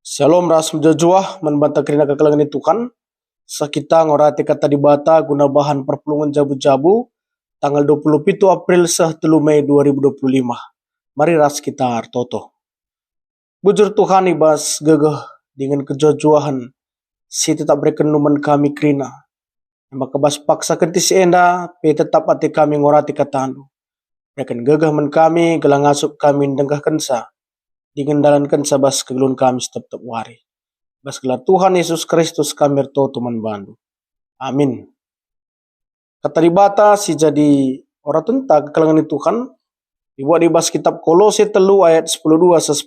Shalom rasum jajuah membantah kerina kekalangan Tuhan. Sakita ngorati kata dibata guna bahan perpulungan jabu-jabu tanggal 27 April telu Mei 2025. Mari ras kita artoto. Bujur Tuhan ibas gegeh dengan kejajuahan si tetap rekenuman kami kerina. Maka bas paksa kentis enda pe tetap ati kami ngorati kata andu. Reken gegeh men kami gelang asup kami dengkah kensa. Digendalankan sabas kegelun kami setiap wari. Bas gelar Tuhan Yesus Kristus kami bertoto bandu. Amin. Kata dibata si jadi orang tentang kekalangan Tuhan dibuat di bas kitab Kolose telu ayat 12 se 15.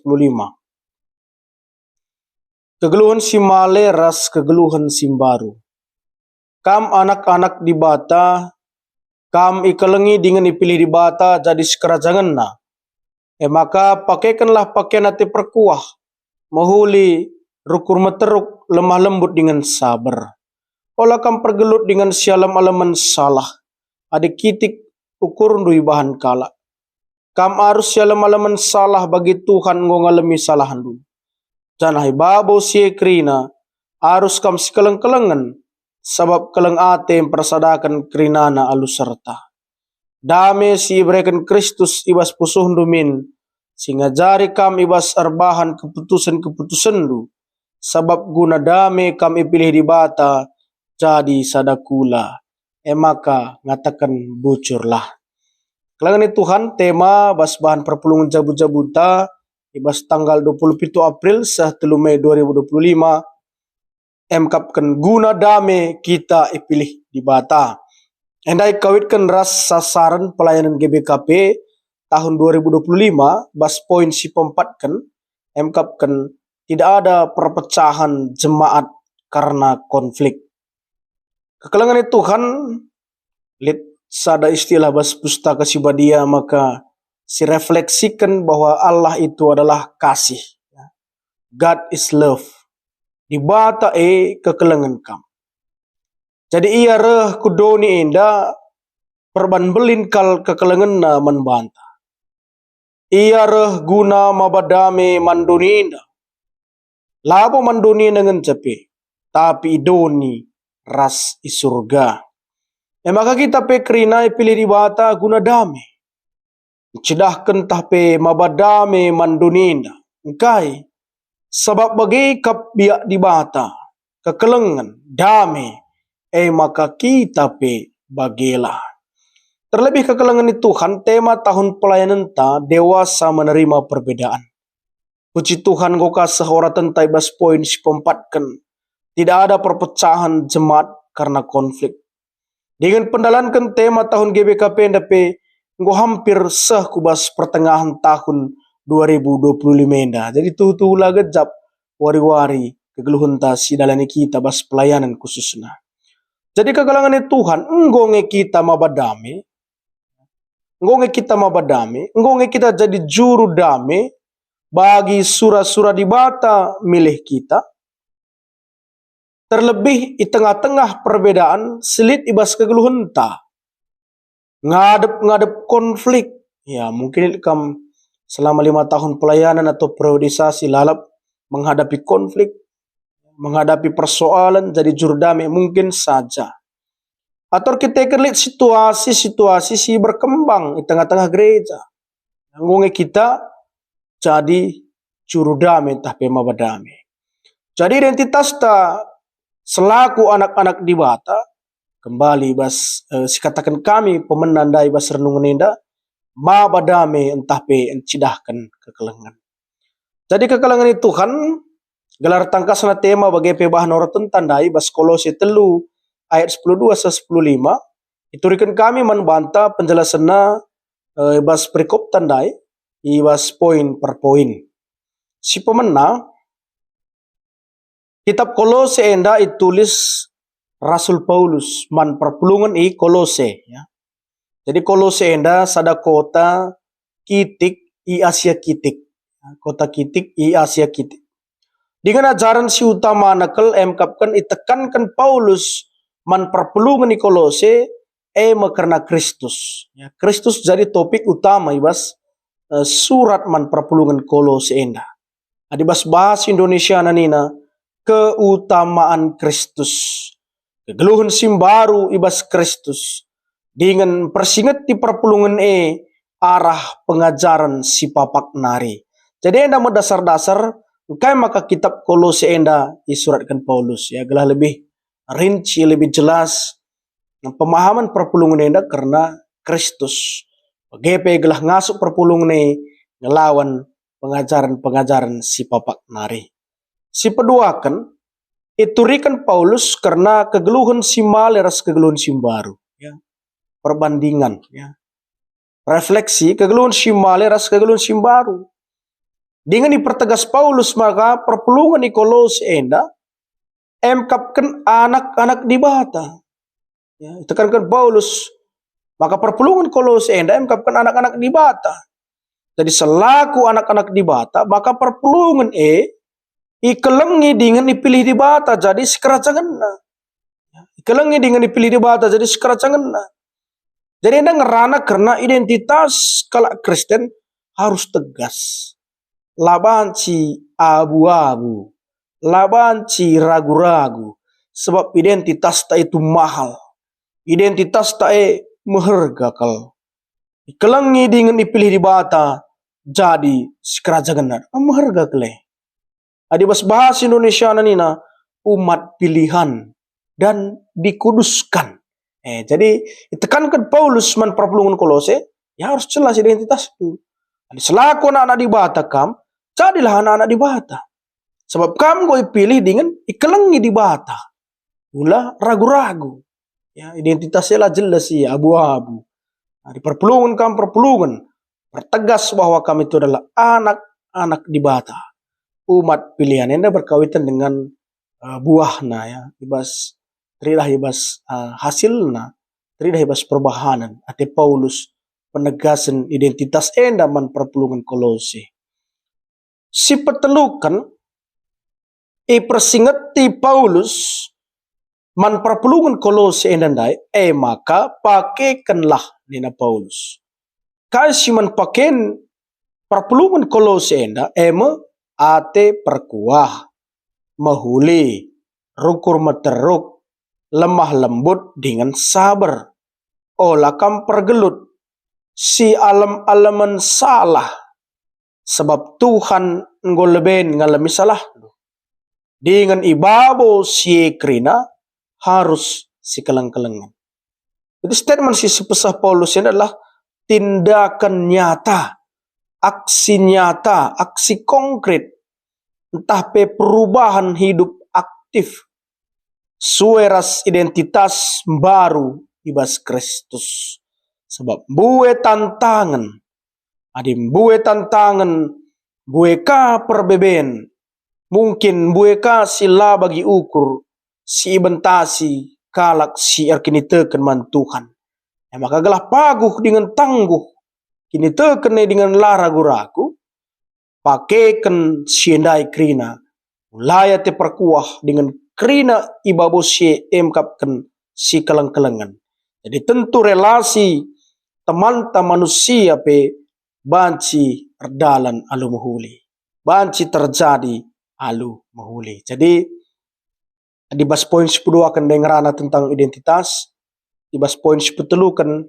Kegeluhan si male ras kegeluhan si baru. Kam anak-anak dibata, kam ikelengi dengan dipilih dibata jadi sekerajangan na. Maka pakaikanlah pakaian hati perkuah, mahuli rukur meteruk lemah lembut dengan sabar. Olah kam pergelut dengan sialam alaman salah, adik kitik ukur ndui bahan kala. Kam arus sialam alaman salah bagi Tuhan ngalami salah ndu. Janai babo sie krina, arus kam sekeleng-kelengan, sabab keleng ate persadakan krinana alus serta. Dame si berikan Kristus ibas pusuh dumin, sehingga jari kam ibas arbahan keputusan-keputusan du, sabab guna dame kami pilih di bata, jadi sadakula, maka ngatakan bucurlah. Kelangan Tuhan tema bas bahan perpulungan jabu-jabuta, ibas tanggal 27 April telu Mei 2025, emkapkan guna dame kita ipilih di bata. Endai kawitkan ras sasaran pelayanan GBKP tahun 2025 bas poin si pempatkan emkapkan tidak ada perpecahan jemaat karena konflik. Kekalangan Tuhan lihat sada istilah bas pustaka sibadia maka si refleksikan bahwa Allah itu adalah kasih. God is love. Dibata kekalangan kam. Jadi ia reh kudoni enda perban belin kal kekelengan na menbanta. Ia reh guna mabadame manduni enda. Labo manduni dengan cepe, tapi idoni ras isurga. Maka kita pe kerina pilih di bata guna dame. Cidahkan tahpe mabadame manduni enda. Engkai, sebab bagi kap biak di bata, kekelengan, dame, maka kita pe bagelah. Terlebih kekalangan Tuhan, tema tahun pelayanan ta dewasa menerima perbedaan. Puji Tuhan goka sehora tentai bas poin si pempatkan. Tidak ada perpecahan jemaat karena konflik. Dengan pendalankan tema tahun GBKP ndape ngo hampir seh kubas pertengahan tahun 2025 enda. Jadi tuh lagejap wari-wari kegeluhan ta si dalani kita bas pelayanan khususnya. Jadi kekalangan Tuhan, ngonge kita mabadame, ngonge kita jadi juru dame bagi surah-surah di bata milih kita. Terlebih di tengah-tengah perbedaan selit ibas kegeluhan ta. Ngadep konflik. Ya mungkin kam selama 5 tahun pelayanan atau periodisasi lalap menghadapi konflik. Menghadapi persoalan jadi juru damai mungkin saja. Atau kita lihat situasi si berkembang di tengah-tengah gereja. Ngonge kita jadi juru damai tapi mabadame. Jadi identitas ta selaku anak-anak di bata kembali bas sikatakan kami pemenandai bas renungan enda mabadame entah pe encidahkan kekelengan. Jadi kekelengan Tuhan gelar tangkasna tema bagi pebahan orang tandai bas Kolose telu ayat 12 se 15 iturikan kami membantah penjelasanna bas perikop tandai ibas poin per poin. Si pemena kitab Kolose enda ditulis Rasul Paulus man perpulungan Kolose ya. Jadi Kolose enda sada kota kitik i Asia kitik. Kota kitik i Asia kitik. Dengan ajaran si utama nakal emkapkan itekankan Paulus man perpulungan di Kolose karena Kristus. Ya, Kristus jadi topik utama ibas surat man perpulungan Kolose enda. Adibas bahasa Indonesia nanina keutamaan Kristus. Kegeluhan simbaru ibas Kristus. Dengan persingat di perpulungan arah pengajaran si papak nari. Jadi enda mau dasar-dasar kai maka kitab Kolose enda disuratkan Paulus ya gelah lebih rinci lebih jelas pemahaman perpulungan enda karena Kristus. Bagaimana gelah ngasuk perpulungan ngelawan pengajaran-pengajaran si papak nari. Si kedua kan iturikan Paulus karena kegeluhan si maleras kegeluhan si baru ya. Perbandingan ya. Refleksi kegeluhan si maleras kegeluhan si baru. Dengan dipertegas Paulus maka perpulungan di Kolose enda emkapkan anak-anak di bata. Ya, tekankan Paulus maka perpulungan Kolose enda emkapkan anak-anak di bata. Jadi selaku anak-anak di bata maka perpulungan ikelengi dengan dipilih di bata jadi sekeracanganna. Ikelengi dengan dipilih di bata jadi sekeracanganna. Jadi enda ngerana karena identitas kalau Kristen harus tegas. Labanci abu-abu, labanci ragu-ragu, sebab identitas tak itu mahal, identitas tak meharga kal. Ikelangi dengan dipilih di bata, jadi sekerajangan meharga kale. Adibas bahasa Indonesia nanina umat pilihan dan dikuduskan. Jadi ditekankan Paulus man perpulungan Kolose, ya harus jelas identitas itu. Selaku anak-anak di bata kam, jadilah anak-anak di bata. Sebab kamu gue pilih dengan ikelengi di bata. Ulah ragu-ragu. Ya, identitasnya lah jelas ya, abu-abu. Nah, di perpulungan kamu perpulungan. Pertegas bahwa kami itu adalah anak-anak di bata. Umat pilihan. Anda berkaitan dengan buahna ya. Ibas, terilah ibas hasilna. Terilah ibas perbahanan. Ate Paulus penegasan identitas enda man perpulungan Kolose. Si petelukan persingati Paulus man perpulungan Kolose endandai maka pakaikanlah nina Paulus. Kasi man paken perpulungan Kolose enda ate perkuah mahuli rukur materuk lemah lembut dengan sabar olah kam pergelut si alam-alaman salah sebab Tuhan ngoleben ngalami salah. Dengan ibabo si krina harus si keleng-kelengan. Jadi statement si sepesah Paulus ini adalah tindakan nyata, aksi konkret, entah perubahan hidup aktif, sueras identitas baru ibas Kristus. Sebab buwe tantangan, adim buwe tantangan, buwe ka perbeben, mungkin buwe ka sila bagi ukur, si ibentasi kalak si kini teken man Tuhan. Maka gelah paguh dengan tangguh, kini teken dengan ragu-ragu, pakaikan siendai krina, mulai te perkuah dengan krina ibabo si emkapkan si keleng-kelengan. Jadi tentu relasi teman manusia banci erdalan alu mahuli. Banci terjadi alu mahuli. Jadi di bas poin 10 akan dengarana tentang identitas. Di bas poin 10 kan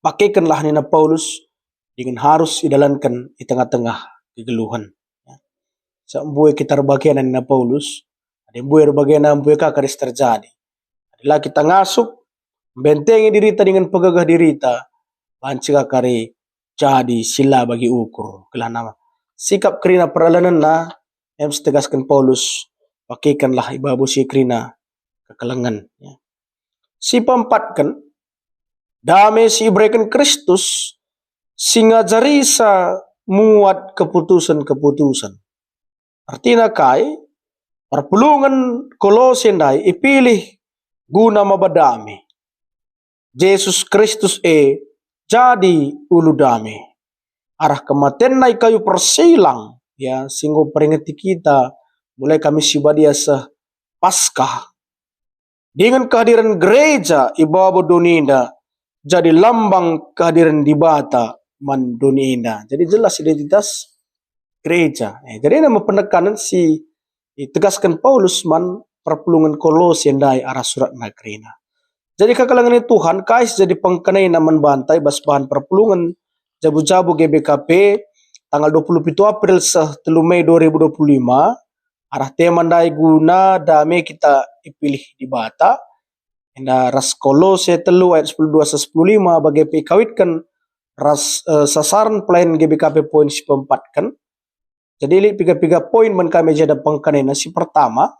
pakaikanlah nina Paulus dengan harus idalankan di tengah-tengah kegeluhan. Sambuai kita bagian nina Paulus. Ada buai bagian buai kakaris terjadi. Adalah kita ngasuk bentengi dirita dengan pegagah dirita. Banci kakari jadi sila bagi ukur. Kelah nama. Sikap krina peralanan na. Yang tegaskan Paulus. Pakaikanlah ibabu si krina. Kekelengan. Ya. Si keempat kan. Damai si ibrekan Kristus. Singa jarisa muat keputusan-keputusan. Artinya kai. Perpulungan Kolose ndai ipilih guna mabadami. Yesus Kristus jadi ulu damai. Arah kematian naik kayu persilang. Ya, singgo peringati kita. Mulai kami sibadia Paskah. Dengan kehadiran gereja ibabu dunia. Jadi lambang kehadiran di bata man dunia. Jadi jelas identitas gereja. Jadi nama penekanan si tegaskan Paulus man perpulungan Kolose dai arah surat nagrina. Jadi kekalangan Tuhan kais jadi pengkenai naman bantai bas bahan perpulungan jabu-jabu GBKP tanggal 27 April 3 Mei 2025 arah tema dai guna dame kita dipilih di bata. Enda ras Kolose 3 ayat 10 bagi pikawitkan ras sasaran pelayan GBKP poin si pempat kan. Jadi li piga-piga poin man kami jada pengkanena si pertama.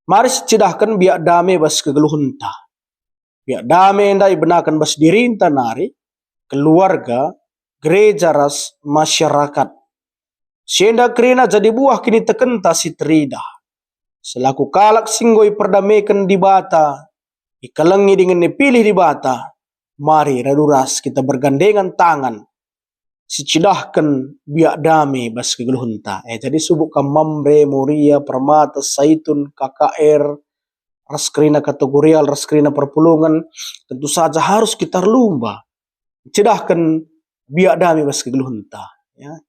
Mari cidahkan biak dame bas kegeluhan ta. Biak dame enda ibenakan bas dirinta nari, keluarga, gereja ras masyarakat. Sienda kerina jadi buah kini tekenta si terida. Selaku kalak singgoi perdamaikan di bata, ikalangi dengan dipilih di bata. Mari raduras kita bergandengan tangan. Si cidahkan biak dame bas kegeluhunta. Jadi subuk Mamre, Moria, Permata, Saitun, KKR, raskrina kategorial, raskrina perpulungan. Tentu saja harus kita lumba. Cidahkan biak dame bas kegeluhunta. Ya.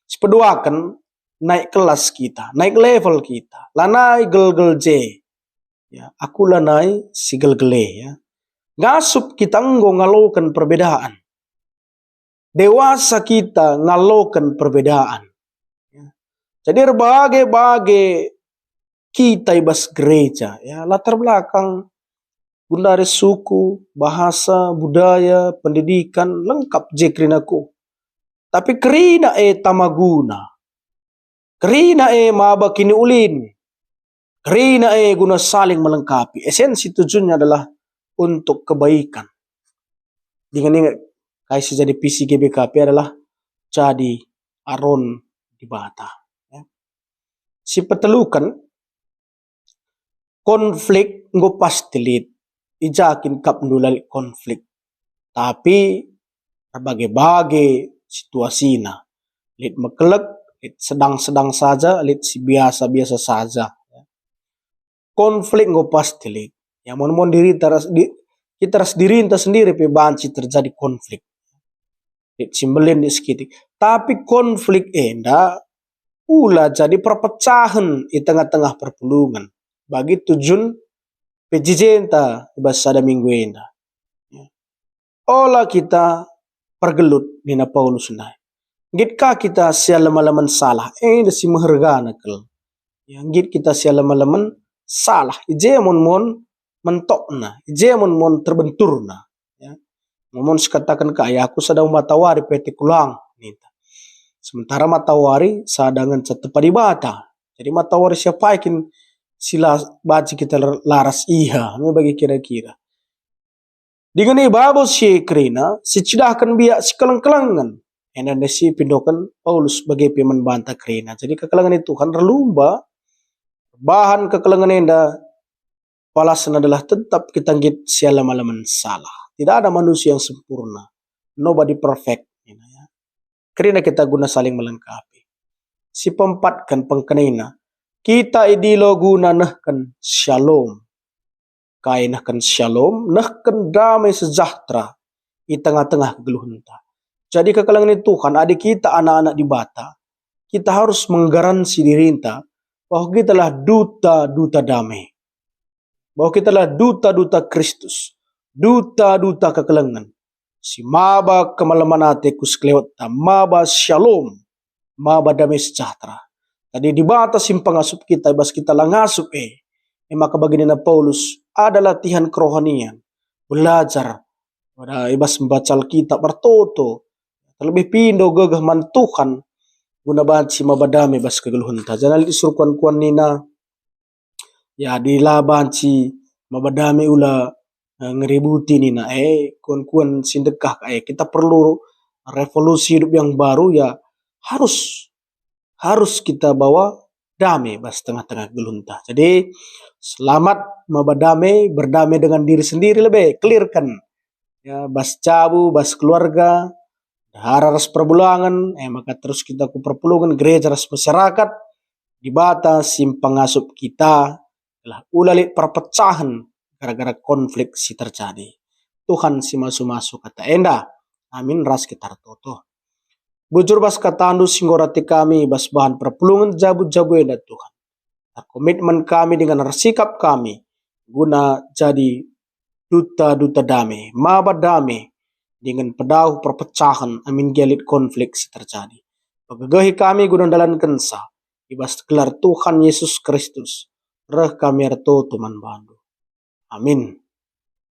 Sepeduakan naik kelas kita, naik level kita. Lanai gel-gel J. Ya, aku lanai si gel-gele ya. Ngasup kita ngalokan perbedaan. Dewasa kita ngalokan perbedaan. Jadi berbagai kita ibas gereja, ya latar belakang, bundari suku, bahasa, budaya, pendidikan lengkap jekrinaku. Tapi kerina tamaguna, kerina maba kini ulin, kerina guna saling melengkapi. Esensi tujuannya adalah untuk kebaikan. Dengan ingat kaisi jadi PC GBKP adalah jadi aron di bata. Ya. Si petelukan konflik nggak pasti lid, ijakin kap nulali konflik. Tapi berbagai situasinya, lid mekelek, lid sedang-sedang saja, lid si biasa-biasa saja. Ya. Konflik nggak pasti lid. Yang mau diri kita harus diri sendiri banci terjadi konflik. Simbelin di sekitar. Tapi konflik enda pula jadi perpecahan di tengah-tengah perpulungan. Bagi tujuan pejijenta bahasa ada minggu enda. Olah kita pergelut Nina Paulus nai. Gitka kita sialam-alaman salah. Si menghargana kel. Yang kita sialam-alaman salah. Ije mon mentokna. Ije mon terbenturna. Namun sekatakan ke ayahku sedang matawari peti kulang. Sementara matawari sadangan cetepa di bata. Jadi matawari siapa yakin sila baca kita laras iya. Bagi kira-kira. Dengan babo si kerina, si cidahkan biak si kelang-kelangan. Dan si pindokan Paulus sebagai piman banta kerina. Jadi kekelangan itu kan relumba. Bahan kekelangan enda. Palasan adalah tetap kita ngit sialam-alaman salah. Tidak ada manusia yang sempurna. Nobody perfect. Karena kita guna saling melengkapi. Si pempatkan pengkenina. Kita idilo guna nahkan shalom. Kaya nahkan shalom. Nahkan damai sejahtera. Di tengah-tengah kegeluhan. Jadi kekalangan itu Tuhan. Adik kita anak-anak di bata. Kita harus menggaransi diri kita. Bahwa kita adalah duta-duta damai. Bahwa kita adalah duta-duta Kristus. Duta-duta kekelangan. Si maba kemalaman atekus kelewat maba shalom. Maba damai sejahtera. Tadi di batas simpang asup kita. Bas kita lang asup maka baginda Paulus ada latihan kerohanian. Belajar. Pada ibas membaca Alkitab bertoto. Terlebih pindo gagah mantuhan. Guna banci maba damai bas kegeluhan. Jangan disuruh kuan-kuan nina. Ya dilabanci maba damai ula. Ngeributi nih kuan-kuan sindekah kita perlu revolusi hidup yang baru ya harus kita bawa damai bas tengah-tengah gelunta. Jadi selamat mabadamai, berdamai dengan diri sendiri lebih clearkan ya bas cabu bas keluarga haras perbulangan maka terus kita ku perpulungan gereja ras masyarakat di batas simpang asup kita telah ulalit perpecahan gara-gara konflik si terjadi. Tuhan si masuk-masuk kata enda. Amin ras kita toto. Bujur bas katandu singgorati kami bas bahan perpulungan jabu-jabu enda Tuhan. Komitmen kami dengan sikap kami guna jadi duta-duta damai, maba damai dengan pedauh perpecahan amin gelit konflik terjadi. Pagagahi kami guna dalan kensa, ibas gelar Tuhan Yesus Kristus, reh kami erto tuman bandu. Amin.